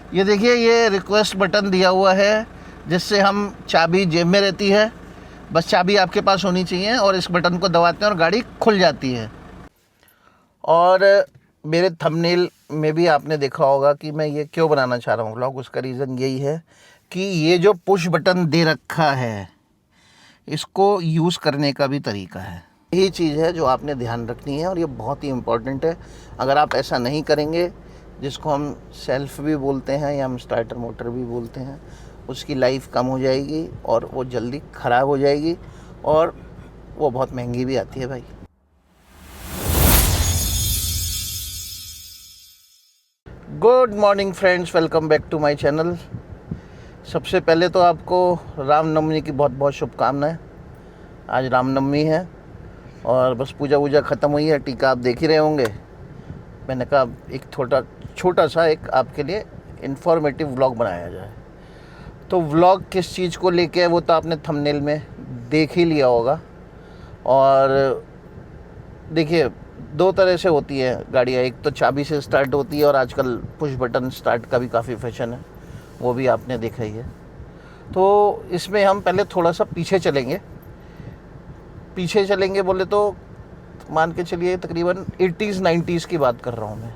ये देखिए, ये रिक्वेस्ट बटन दिया हुआ है जिससे हम चाबी जेब में रहती है, बस चाबी आपके पास होनी चाहिए और इस बटन को दबाते हैं और गाड़ी खुल जाती है। और मेरे थंबनेल में भी आपने देखा होगा कि मैं ये क्यों बनाना चाह रहा हूँ व्लॉग। उसका रीज़न यही है कि ये जो पुश बटन दे रखा है इसको यूज़ करने का भी तरीका है। यही चीज़ है जो आपने ध्यान रखनी है और ये बहुत ही इम्पोर्टेंट है। अगर आप ऐसा नहीं करेंगे, जिसको हम सेल्फ भी बोलते हैं या हम स्टार्टर मोटर भी बोलते हैं, उसकी लाइफ कम हो जाएगी और वो जल्दी ख़राब हो जाएगी और वो बहुत महंगी भी आती है भाई। Good morning friends, welcome back to my channel. सबसे पहले तो आपको रामनवमी की बहुत बहुत शुभकामनाएं। आज रामनवमी है और बस पूजा वूजा ख़त्म हुई है, टीका आप देख ही रहे होंगे। मैंने कहा एक छोटा सा एक आपके लिए इन्फॉर्मेटिव व्लॉग बनाया जाए। तो व्लॉग किस चीज़ को लेके है वो तो आपने थंबनेल में देख ही लिया होगा। और देखिए, दो तरह से होती है गाड़ियाँ, एक तो चाबी से स्टार्ट होती है और आजकल पुश बटन स्टार्ट का भी काफ़ी फैशन है, वो भी आपने देखा ही है। तो इसमें हम पहले थोड़ा सा पीछे चलेंगे बोले तो मान के चलिए तकरीबन 80s 90s की बात कर रहा हूँ मैं।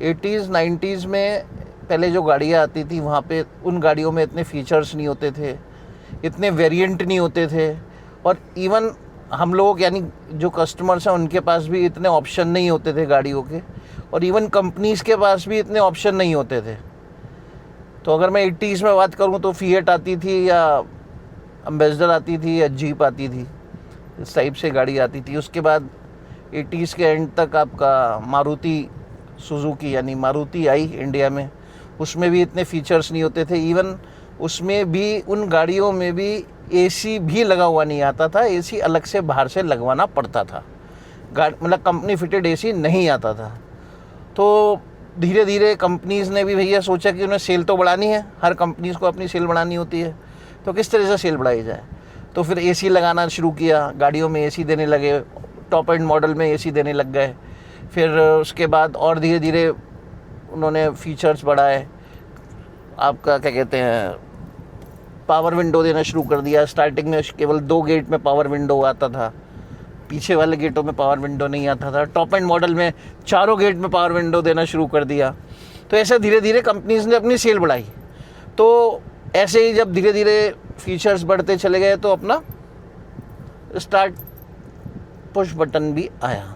80s 90s में पहले जो गाड़ियाँ आती थी वहाँ पे उन गाड़ियों में इतने फीचर्स नहीं होते थे, इतने वेरिएंट नहीं होते थे, और इवन हम लोग यानी जो कस्टमर्स हैं उनके पास भी इतने ऑप्शन नहीं होते थे गाड़ियों के, और इवन कंपनीज़ के पास भी इतने ऑप्शन नहीं होते थे। तो अगर मैं 80s में बात करूँ तो फिएट आती थी या एम्बेसडर आती थी या जीप आती थी, इस टाइप से गाड़ी आती थी। उसके बाद 80s के एंड तक आपका मारुति सुजुकी यानी मारुति आई इंडिया में, उसमें भी इतने फीचर्स नहीं होते थे। इवन उसमें भी उन गाड़ियों में भी एसी भी लगा हुआ नहीं आता था, एसी अलग से बाहर से लगवाना पड़ता था, मतलब कंपनी फिटेड एसी नहीं आता था। तो धीरे धीरे कंपनीज़ ने भी भैया सोचा कि उन्हें सेल तो बढ़ानी है, हर कंपनीज़ को अपनी सेल बढ़ानी होती है, तो किस तरह से सेल बढ़ाई जाए। तो फिर एसी लगाना शुरू किया, गाड़ियों में एसी देने लगे, टॉप एंड मॉडल में एसी देने लग गए। फिर उसके बाद और धीरे धीरे उन्होंने फीचर्स बढ़ाए, आपका क्या कहते हैं, पावर विंडो देना शुरू कर दिया। स्टार्टिंग में केवल 2 गेट में पावर विंडो आता था, पीछे वाले गेटों में पावर विंडो नहीं आता था। टॉप एंड मॉडल में चारों गेट में पावर विंडो देना शुरू कर दिया। तो ऐसे धीरे धीरे कंपनीज़ ने अपनी सेल बढ़ाई। तो ऐसे ही जब धीरे धीरे फीचर्स बढ़ते चले गए तो अपना स्टार्ट पुश बटन भी आया।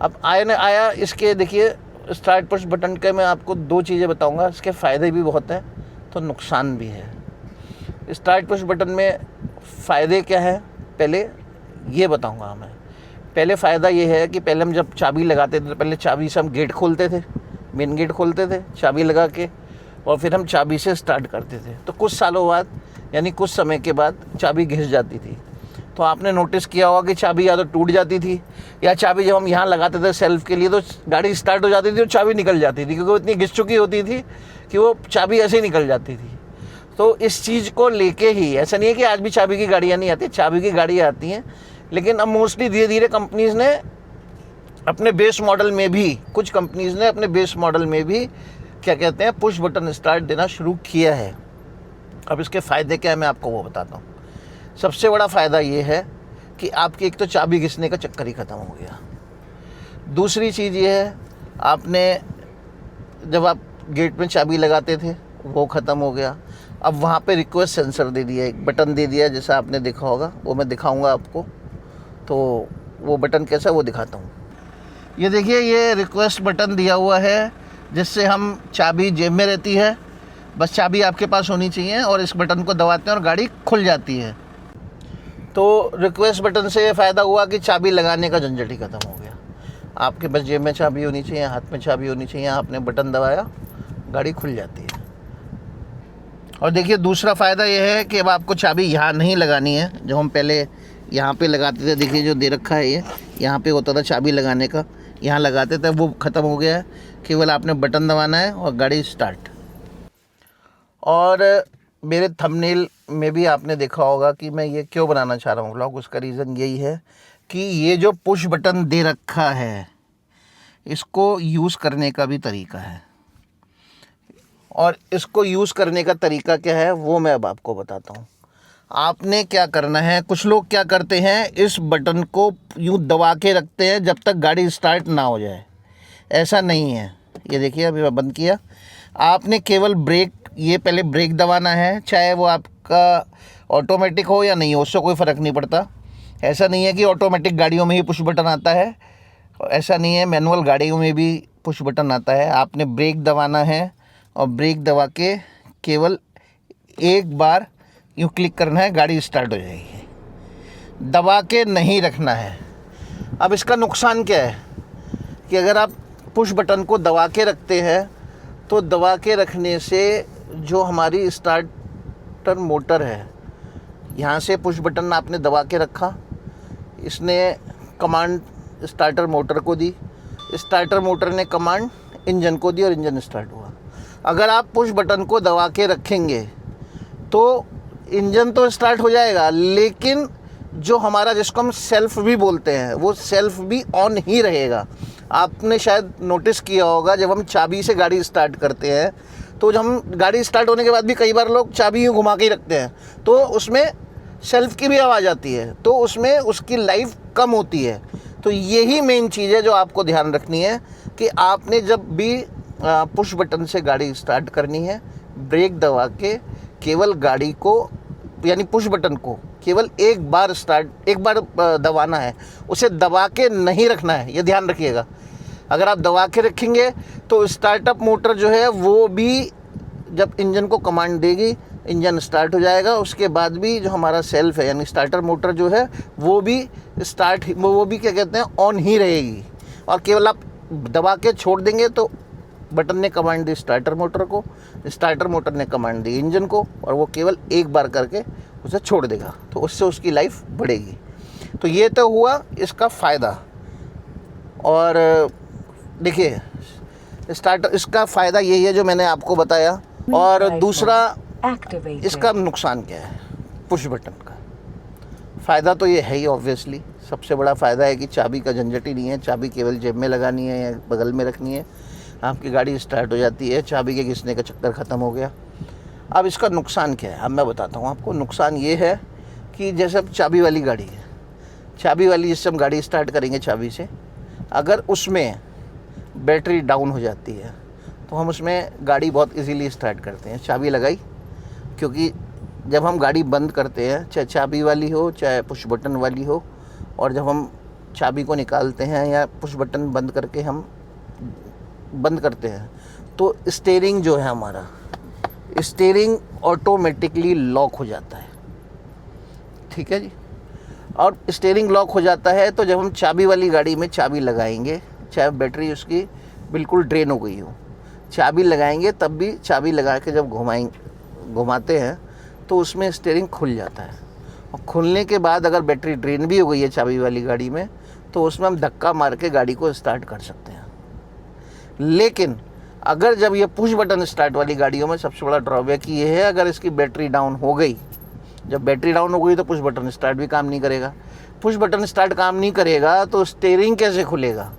अब आया इसके देखिए, स्टार्ट पुश बटन के मैं आपको 2 चीज़ें बताऊंगा। इसके फ़ायदे भी बहुत हैं तो नुकसान भी है। स्टार्ट पुश बटन में फ़ायदे क्या है पहले ये बताऊंगा मैं। पहले फ़ायदा ये है कि पहले हम जब चाबी लगाते थे तो पहले चाबी से हम गेट खोलते थे, मेन गेट खोलते थे चाबी लगा के, और फिर हम चाबी से स्टार्ट करते थे। तो कुछ सालों बाद यानी कुछ समय के बाद चाबी घिस जाती थी। तो आपने नोटिस किया होगा कि चाबी या तो टूट जाती थी, या चाबी जब हम यहाँ लगाते थे सेल्फ के लिए तो गाड़ी स्टार्ट हो जाती थी और चाबी निकल जाती थी, क्योंकि वो इतनी घिस चुकी होती थी कि वो चाबी ऐसे ही निकल जाती थी। तो इस चीज़ को लेके ही, ऐसा नहीं है कि आज भी चाबी की गाड़ियाँ नहीं आती, चाबी की गाड़ियाँ आती हैं, लेकिन अब मोस्टली धीरे धीरे कंपनीज़ ने अपने बेस मॉडल में भी, कुछ कंपनीज़ ने अपने बेस मॉडल में भी क्या कहते हैं पुश बटन स्टार्ट देना शुरू किया है। अब इसके फ़ायदे क्या है मैं आपको वो बताता हूँ। सबसे बड़ा फ़ायदा ये है कि आपकी एक तो चाबी घिसने का चक्कर ही ख़त्म हो गया। दूसरी चीज़ ये है, आपने जब आप गेट में चाबी लगाते थे वो ख़त्म हो गया। अब वहाँ पे रिक्वेस्ट सेंसर दे दिया, एक बटन दे दिया, जैसा आपने देखा होगा, वो मैं दिखाऊंगा आपको। तो वो बटन कैसा है वो दिखाता हूँ। ये देखिए, ये रिक्वेस्ट बटन दिया हुआ है जिससे हम चाबी जेब में रहती है, बस चाबी आपके पास होनी चाहिए और इस बटन को दबाते हैं और गाड़ी खुल जाती है। तो रिक्वेस्ट बटन से ये फ़ायदा हुआ कि चाबी लगाने का झंझट ही ख़त्म हो गया। आपके बस जेब में चाबी होनी चाहिए, हाथ में चाबी होनी चाहिए, आपने बटन दबाया, गाड़ी खुल जाती है। और देखिए, दूसरा फ़ायदा ये है कि अब आपको चाबी यहाँ नहीं लगानी है। जो हम पहले यहाँ पे लगाते थे, देखिए जो दे रखा है ये, यहाँ पे होता था चाबी लगाने का, यहाँ लगाते थे, वो ख़त्म हो गया है। केवल आपने बटन दबाना है और गाड़ी स्टार्ट। और मेरे थंबनेल में भी आपने देखा होगा कि मैं ये क्यों बनाना चाह रहा हूँ व्लॉग। उसका रीज़न यही है कि ये जो पुश बटन दे रखा है इसको यूज़ करने का भी तरीका है। और इसको यूज़ करने का तरीका क्या है वो मैं अब आपको बताता हूँ। आपने क्या करना है, कुछ लोग क्या करते हैं, इस बटन को यूँ दबा के रखते हैं जब तक गाड़ी स्टार्ट ना हो जाए। ऐसा नहीं है। ये देखिए अभी मैं बंद किया। आपने केवल ब्रेक, ये पहले ब्रेक दबाना है, चाहे वो आपका ऑटोमेटिक हो या नहीं हो, उससे कोई फ़र्क नहीं पड़ता। ऐसा नहीं है कि ऑटोमेटिक गाड़ियों में ही पुश बटन आता है, ऐसा नहीं है, मैनुअल गाड़ियों में भी पुश बटन आता है। आपने ब्रेक दबाना है और ब्रेक दबा के केवल एक बार यूँ क्लिक करना है, गाड़ी स्टार्ट हो जाएगी। दबा के नहीं रखना है। अब इसका नुकसान क्या है कि अगर आप पुश बटन को दबा के रखते हैं तो दबा के रखने से जो हमारी स्टार्टर मोटर है, यहाँ से पुश बटन आपने दबा के रखा, इसने कमांड स्टार्टर मोटर को दी, स्टार्टर मोटर ने कमांड इंजन को दी और इंजन स्टार्ट हुआ। अगर आप पुश बटन को दबा के रखेंगे तो इंजन तो स्टार्ट हो जाएगा, लेकिन जो हमारा, जिसको हम सेल्फ भी बोलते हैं, वो सेल्फ भी ऑन ही रहेगा। आपने शायद नोटिस किया होगा, जब हम चाबी से गाड़ी स्टार्ट करते हैं तो जब हम गाड़ी स्टार्ट होने के बाद भी कई बार लोग चाबी यूँ घुमा के ही रखते हैं, तो उसमें सेल्फ की भी आवाज़ आती है, तो उसमें उसकी लाइफ कम होती है। तो यही मेन चीज़ है जो आपको ध्यान रखनी है कि आपने जब भी पुश बटन से गाड़ी स्टार्ट करनी है, ब्रेक दबा के केवल गाड़ी को, यानी पुश बटन को केवल एक बार दबाना है, उसे दबा के नहीं रखना है, ये ध्यान रखिएगा। अगर आप दबा के रखेंगे तो स्टार्टअप मोटर जो है वो भी जब इंजन को कमांड देगी, इंजन स्टार्ट हो जाएगा। उसके बाद भी जो हमारा सेल्फ है, यानी स्टार्टर मोटर जो है, वो भी क्या कहते हैं, ऑन ही रहेगी। और केवल आप दबा के छोड़ देंगे तो बटन ने कमांड दी स्टार्टर मोटर को, स्टार्टर मोटर ने कमांड दी इंजन को, और वो केवल एक बार करके उसे छोड़ देगा, तो उससे उसकी लाइफ बढ़ेगी। तो ये तो हुआ इसका फ़ायदा। और देखिए इसका फ़ायदा यही है जो मैंने आपको बताया। और दूसरा इसका नुकसान क्या है पुश बटन का। फ़ायदा तो ये है ही, ऑब्वियसली सबसे बड़ा फ़ायदा है कि चाबी का झंझट ही नहीं है। चाबी केवल जेब में लगानी है या बगल में रखनी है, आपकी गाड़ी स्टार्ट हो जाती है, चाबी के घिसने का चक्कर ख़त्म हो गया। अब इसका नुकसान क्या है, अब मैं बताता हूँ आपको। नुकसान ये है कि जैसे अब चाबी वाली गाड़ी है, चाबी वाली जिससे हम गाड़ी स्टार्ट करेंगे चाबी से, अगर उसमें बैटरी डाउन हो जाती है तो हम उसमें गाड़ी बहुत इजीली स्टार्ट करते हैं। चाबी लगाई, क्योंकि जब हम गाड़ी बंद करते हैं, चाहे चाबी वाली हो चाहे पुश बटन वाली हो, और जब हम चाबी को निकालते हैं या पुश बटन बंद करके हम बंद करते हैं, तो स्टीयरिंग जो है हमारा, स्टीयरिंग ऑटोमेटिकली लॉक हो जाता है। ठीक है जी। और स्टीयरिंग लॉक हो जाता है तो जब हम चाबी वाली गाड़ी में चाबी लगाएंगे, चाहे बैटरी उसकी बिल्कुल ड्रेन हो गई हो, चाबी लगाएंगे तब भी चाबी लगा के जब घुमाते हैं तो उसमें स्टीयरिंग खुल जाता है। और खुलने के बाद अगर बैटरी ड्रेन भी हो गई है चाबी वाली गाड़ी में, तो उसमें हम धक्का मार के गाड़ी को स्टार्ट कर सकते हैं। लेकिन अगर जब ये पुश बटन स्टार्ट वाली गाड़ियों में सबसे बड़ा ड्रॉबैक ये है, अगर इसकी बैटरी डाउन हो गई, जब बैटरी डाउन हो गई तो पुश बटन स्टार्ट भी काम नहीं करेगा। पुश बटन स्टार्ट काम नहीं करेगा तो स्टीयरिंग कैसे खुलेगा।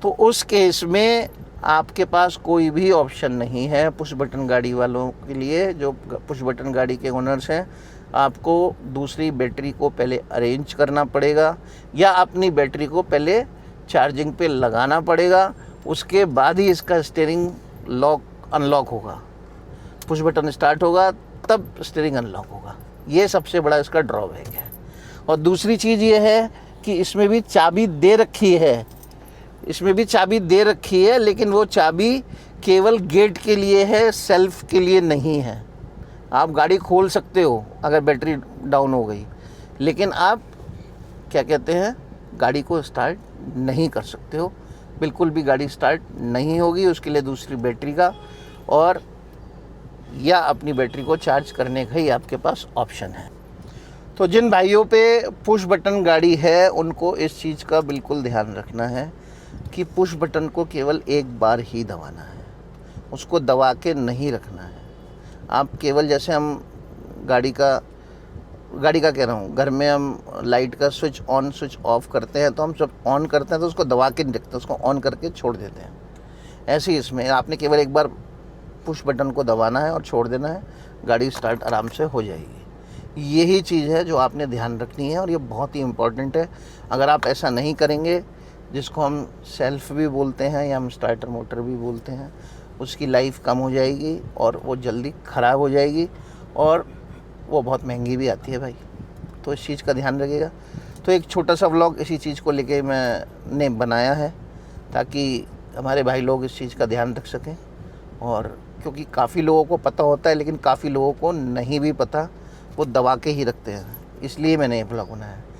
तो उस केस में आपके पास कोई भी ऑप्शन नहीं है पुश बटन गाड़ी वालों के लिए। जो पुश बटन गाड़ी के ओनर्स हैं, आपको दूसरी बैटरी को पहले अरेंज करना पड़ेगा या अपनी बैटरी को पहले चार्जिंग पे लगाना पड़ेगा, उसके बाद ही इसका स्टीयरिंग लॉक अनलॉक होगा। पुश बटन स्टार्ट होगा तब स्टीयरिंग अनलॉक होगा। ये सबसे बड़ा इसका ड्रॉबैक है। और दूसरी चीज़ ये है कि इसमें भी चाबी दे रखी है, लेकिन वो चाबी केवल गेट के लिए है, सेल्फ के लिए नहीं है। आप गाड़ी खोल सकते हो अगर बैटरी डाउन हो गई, लेकिन आप क्या कहते हैं, गाड़ी को स्टार्ट नहीं कर सकते हो। बिल्कुल भी गाड़ी स्टार्ट नहीं होगी। उसके लिए दूसरी बैटरी का और या अपनी बैटरी को चार्ज करने का ही आपके पास ऑप्शन है। तो जिन भाइयों पे पुश बटन गाड़ी है उनको इस चीज़ का बिल्कुल ध्यान रखना है कि पुश बटन को केवल एक बार ही दबाना है, उसको दबा के नहीं रखना है। आप केवल जैसे हम गाड़ी का कह रहा हूँ, घर में हम लाइट का स्विच ऑन स्विच ऑफ करते हैं, तो हम जब ऑन करते हैं तो उसको दबा के नहीं रखते, उसको ऑन करके छोड़ देते हैं। ऐसे ही इसमें आपने केवल एक बार पुश बटन को दबाना है और छोड़ देना है, गाड़ी स्टार्ट आराम से हो जाएगी। यही चीज़ है जो आपने ध्यान रखनी है और ये बहुत ही इम्पॉर्टेंट है। अगर आप ऐसा नहीं करेंगे, जिसको हम सेल्फ भी बोलते हैं या हम स्टार्टर मोटर भी बोलते हैं, उसकी लाइफ कम हो जाएगी और वो जल्दी ख़राब हो जाएगी और वो बहुत महंगी भी आती है भाई। तो इस चीज़ का ध्यान रखिएगा। तो एक छोटा सा व्लॉग इसी चीज़ को लेके मैंने बनाया है ताकि हमारे भाई लोग इस चीज़ का ध्यान रख सकें। और क्योंकि काफ़ी लोगों को पता होता है लेकिन काफ़ी लोगों को नहीं भी पता, वो दबा के ही रखते हैं, इसलिए मैंने ये व्लॉग बनाया है।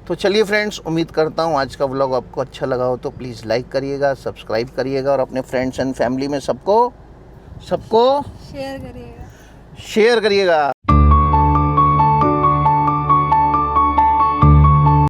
तो चलिए फ्रेंड्स, उम्मीद करता हूँ आज का व्लॉग आपको अच्छा लगा हो, तो प्लीज़ लाइक करिएगा, सब्सक्राइब करिएगा और अपने फ्रेंड्स एंड फैमिली में सबको शेयर करिएगा। शेयर करिएगा।